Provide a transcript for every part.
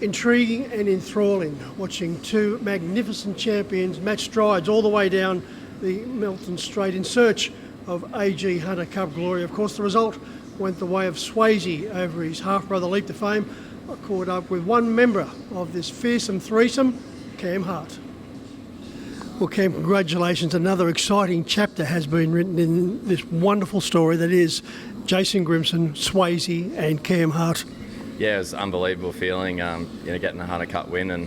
Intriguing and enthralling, watching two magnificent champions match strides all the way down the Melton Straight in search of AG Hunter Cup glory. Of course, the result went the way of Swayzee over his half-brother Leap to Fame. I caught up with one member of this fearsome threesome, Cam Hart. Well, Cam, congratulations. Another exciting chapter has been written in this wonderful story that is Jason Grimson, Swayzee and Cam Hart. Yeah, it was an unbelievable feeling, getting a Hunter Cup win, and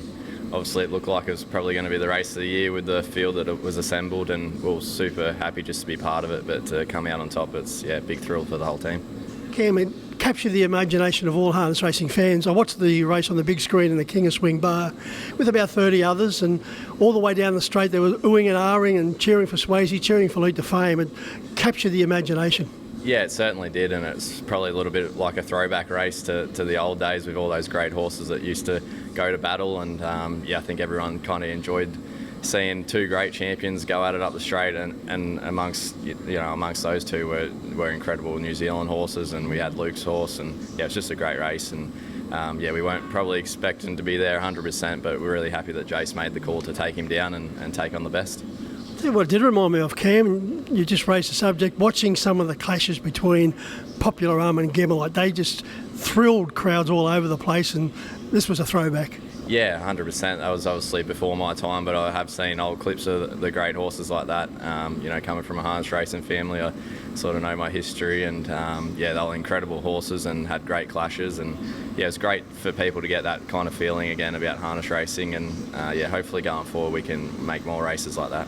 obviously it looked like it was probably going to be the race of the year with the field that it was assembled, and we were super happy just to be part of it, but to come out on top, it's a big thrill for the whole team. Cam, it captured the imagination of all harness racing fans. I watched the race on the big screen in the King of Swing bar with about 30 others, and all the way down the straight there was oohing and ahhing and cheering for Swayzee, cheering for Leap to Fame. It captured the imagination. Yeah, it certainly did, and it's probably a little bit like a throwback race to the old days with all those great horses that used to go to battle, and I think everyone kind of enjoyed seeing two great champions go at it up the straight, and amongst those two were incredible New Zealand horses, and we had Luke's horse, and it's just a great race, and we weren't probably expecting to be there 100%, but we're really happy that Jace made the call to take him down and take on the best. What it did remind me of, Cam, you just raised the subject, watching some of the clashes between Popular Arm and Gemmelite. They just thrilled crowds all over the place, and this was a throwback. Yeah, 100%. That was obviously before my time, but I have seen old clips of the great horses like that. Coming from a harness racing family, I sort of know my history, and they were incredible horses and had great clashes, and it's great for people to get that kind of feeling again about harness racing, and hopefully going forward we can make more races like that.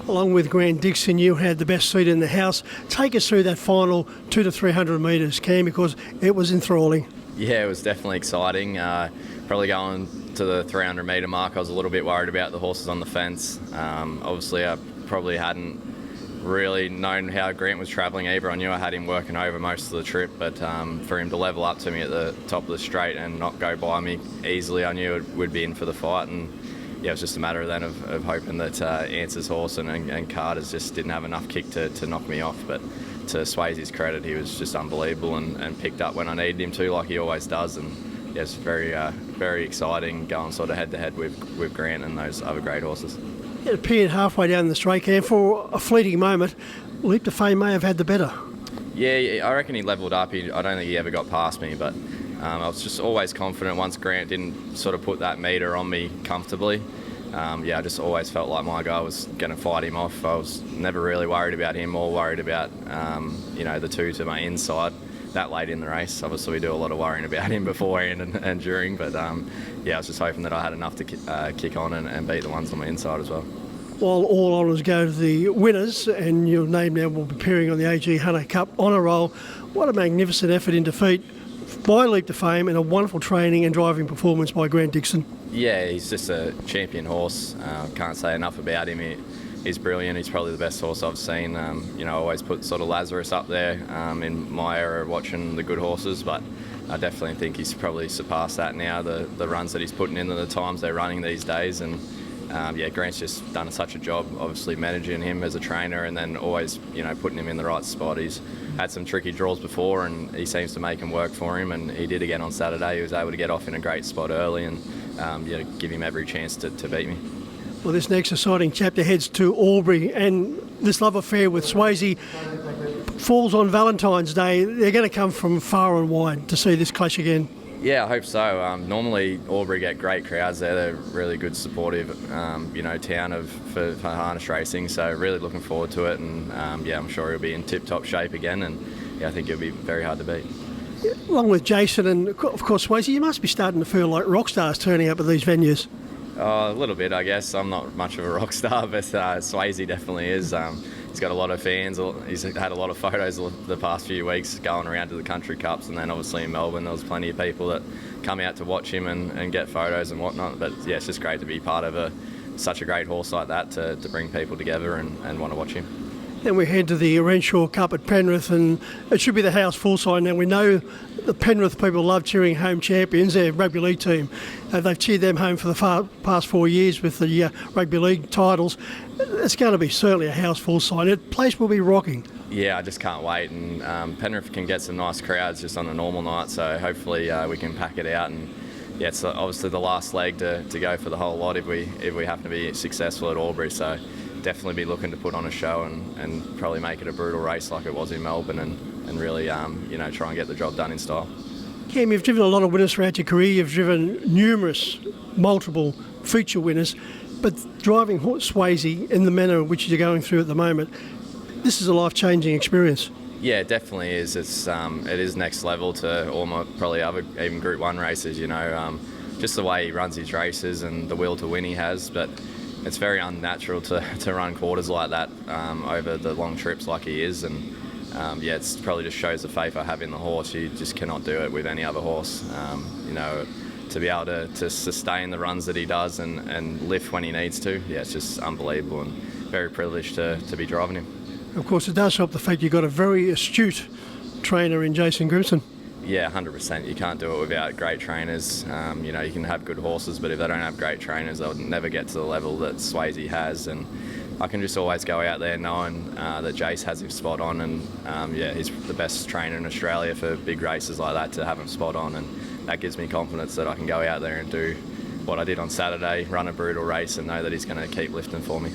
Along with Grant Dixon, you had the best seat in the house. Take us through that final 200 to 300 metres, Cam, because it was enthralling. Yeah, it was definitely exciting. Probably going to the 300 metre mark, I was a little bit worried about the horses on the fence. Obviously, I probably hadn't really known how Grant was travelling either. I knew I had him working over most of the trip, but for him to level up to me at the top of the straight and not go by me easily, I knew it would be in for the fight. And it was just a matter then of hoping that Answer's horse and Carter's just didn't have enough kick to knock me off. But to Swayzee's credit, he was just unbelievable and picked up when I needed him to, like he always does. And it's very exciting going sort of head-to-head with Grant and those other great horses. It appeared halfway down the straight, Cam, for a fleeting moment. Leap to Fame may have had the better. Yeah, I reckon he levelled up. I don't think he ever got past me, but I was just always confident once Grant didn't sort of put that metre on me comfortably. I just always felt like my guy was going to fight him off. I was never really worried about him, more worried about the two to my inside that late in the race. Obviously we do a lot of worrying about him beforehand and during, but I was just hoping that I had enough to kick on and beat the ones on my inside as well. Well, all honours go to the winners, and your name now will be appearing on the AG Hunter Cup honour roll. What a magnificent effort in defeat by Leap to Fame, and a wonderful training and driving performance by Grant Dixon. Yeah, he's just a champion horse. Can't say enough about him. He's brilliant. He's probably the best horse I've seen. I always put sort of Lazarus up there in my era of watching the good horses, but I definitely think he's probably surpassed that now, the runs that he's putting in and the times they're running these days. And Grant's just done such a job, obviously managing him as a trainer, and then always, putting him in the right spot. He's had some tricky draws before, and he seems to make them work for him, and he did again on Saturday. He was able to get off in a great spot early and give him every chance to beat me. Well, this next exciting chapter heads to Albury, and this love affair with Swayzee falls on Valentine's Day. They're going to come from far and wide to see this clash again. Yeah, I hope so. Normally Albury get great crowds there. They're really good, supportive, town for harness racing. So really looking forward to it, and I'm sure he'll be in tip-top shape again, and I think it'll be very hard to beat. Along with Jason and of course Swayzee, you must be starting to feel like rock stars turning up at these venues. A little bit, I guess. I'm not much of a rock star, but Swayzee definitely is. He's got a lot of fans. He's had a lot of photos the past few weeks going around to the country cups, and then obviously in Melbourne there was plenty of people that come out to watch him and get photos and whatnot. But it's just great to be part of such a great horse like that to bring people together and want to watch him. Then we head to the Renshaw Cup at Penrith, and it should be the house full sign. Now we know the Penrith people love cheering home champions, their rugby league team. They've cheered them home for the past 4 years with the rugby league titles. It's going to be certainly a house full sign. The place will be rocking. Yeah, I just can't wait, and Penrith can get some nice crowds just on a normal night, so hopefully we can pack it out and yeah, it's obviously the last leg to go for the whole lot if we happen to be successful at Albury. So definitely be looking to put on a show and probably make it a brutal race like it was in Melbourne and really try and get the job done in style. Cam, you've driven a lot of winners throughout your career. You've driven numerous, multiple feature winners, but driving Swayzee in the manner in which you're going through at the moment, this is a life-changing experience. Yeah, it definitely is. It is next level to all my probably other even Group 1 races. Just the way he runs his races and the will to win he has, but it's very unnatural to run quarters like that over the long trips like he is, and it probably just shows the faith I have in the horse. You just cannot do it with any other horse. To be able to sustain the runs that he does and lift when he needs to, it's just unbelievable, and very privileged to be driving him. Of course, it does help the fact you've got a very astute trainer in Jason Grimson. Yeah, 100%. You can't do it without great trainers. You can have good horses, but if they don't have great trainers, they'll never get to the level that Swayzee has. And I can just always go out there knowing that Jace has him spot on, and he's the best trainer in Australia for big races like that to have him spot on, and that gives me confidence that I can go out there and do what I did on Saturday, run a brutal race, and know that he's going to keep lifting for me.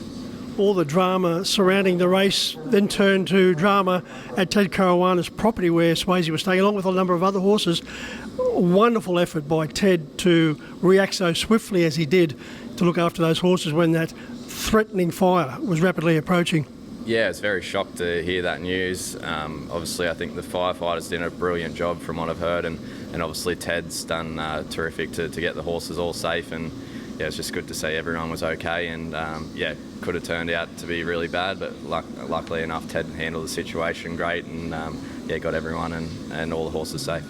All the drama surrounding the race then turned to drama at Ted Caruana's property where Swayzee was staying, along with a number of other horses. Wonderful effort by Ted to react so swiftly as he did to look after those horses when that threatening fire was rapidly approaching. Yeah, I was very shocked to hear that news. Obviously, I think the firefighters did a brilliant job from what I've heard, and obviously Ted's done terrific to get the horses all safe, and it's just good to see everyone was okay, and could have turned out to be really bad, but luckily enough Ted handled the situation great, and got everyone and all the horses safe.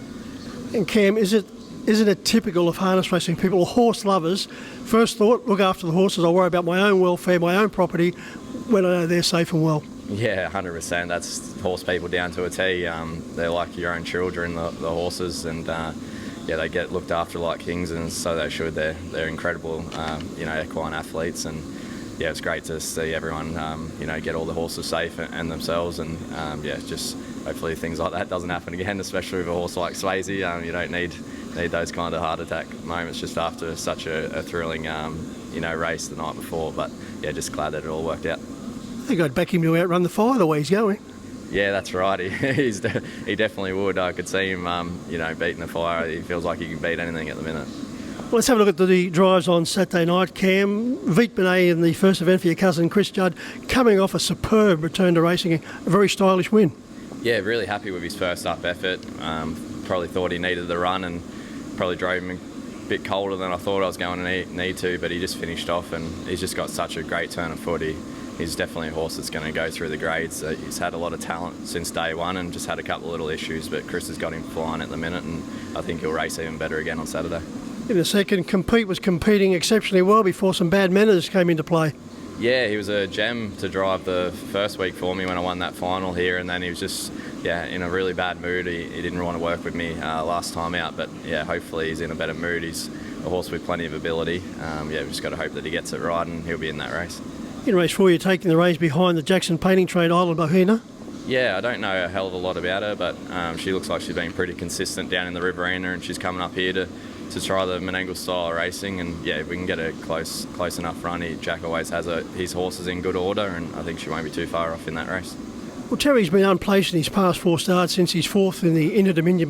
And Cam, isn't it typical of harness racing people or horse lovers? First thought, look after the horses, I'll worry about my own welfare, my own property, when I know they're safe and well. Yeah, 100%. That's horse people down to a T. They're like your own children, the horses, and they get looked after like kings, and so they should. They're incredible, equine athletes, and it's great to see everyone, get all the horses safe and themselves, and just hopefully things like that doesn't happen again, especially with a horse like Swayzee. You don't need those kind of heart attack moments just after such a thrilling, race the night before. But just glad that it all worked out. I think I'd back him to outrun the fire the way he's going. Yeah, that's right. He definitely would. I could see him, beating the fire. He feels like he can beat anything at the minute. Well, let's have a look at the drives on Saturday night, Cam. Vite Benet in the first event for your cousin Chris Judd, coming off a superb return to racing, a very stylish win. Yeah, really happy with his first up effort. Probably thought he needed the run and probably drove him a bit colder than I thought I was going to need to, but he just finished off, and he's just got such a great turn of foot. He's definitely a horse that's going to go through the grades. He's had a lot of talent since day one and just had a couple of little issues, but Chris has got him flying at the minute, and I think he'll race even better again on Saturday. In the second, Compete was competing exceptionally well before some bad manners came into play. Yeah, he was a gem to drive the first week for me when I won that final here, and then he was just in a really bad mood. He didn't want to work with me last time out, but hopefully he's in a better mood. He's a horse with plenty of ability. We've just got to hope that he gets it right and he'll be in that race. In race 4, you're taking the reins behind the Jackson painting trained Island Bohina. Yeah, I don't know a hell of a lot about her, but she looks like she's been pretty consistent down in the Riverina, and she's coming up here to try the Menangle style of racing, and if we can get a close enough run, Jack always has his horses in good order, and I think she won't be too far off in that race. Well, Terry's been unplaced in his past 4 starts since he's 4th in the Inter Dominion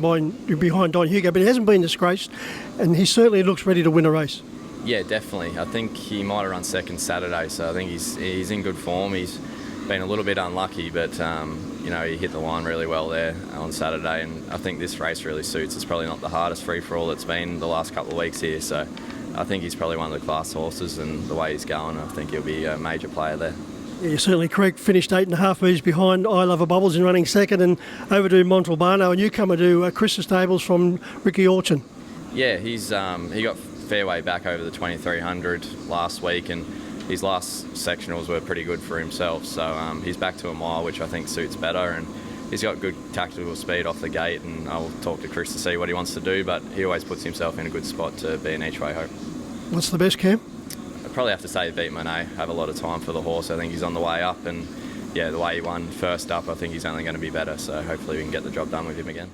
behind Don Hugo, but he hasn't been disgraced, and he certainly looks ready to win a race. Yeah, definitely. I think he might have run second Saturday, so I think he's in good form. He's been a little bit unlucky, but he hit the line really well there on Saturday, and I think this race really suits. It's probably not the hardest free-for-all it's been the last couple of weeks here, so I think he's probably one of the class horses, and the way he's going, I think he'll be a major player there. Yeah, you're certainly correct. Finished 8.5 metres behind I Love a Bubbles in running second, and over to Montalbano, a newcomer to Chris's Stables from Ricky Orchin. Yeah, he got fairway back over the 2300 last week, and his last sectionals were pretty good for himself, so he's back to a mile, which I think suits better, and he's got good tactical speed off the gate, and I'll talk to Chris to see what he wants to do, but he always puts himself in a good spot to be an each-way hope. What's the best, Cam? I'd probably have to say Vite Benet. Have a lot of time for the horse. I think he's on the way up, and the way he won first up, I think he's only going to be better, so hopefully we can get the job done with him again.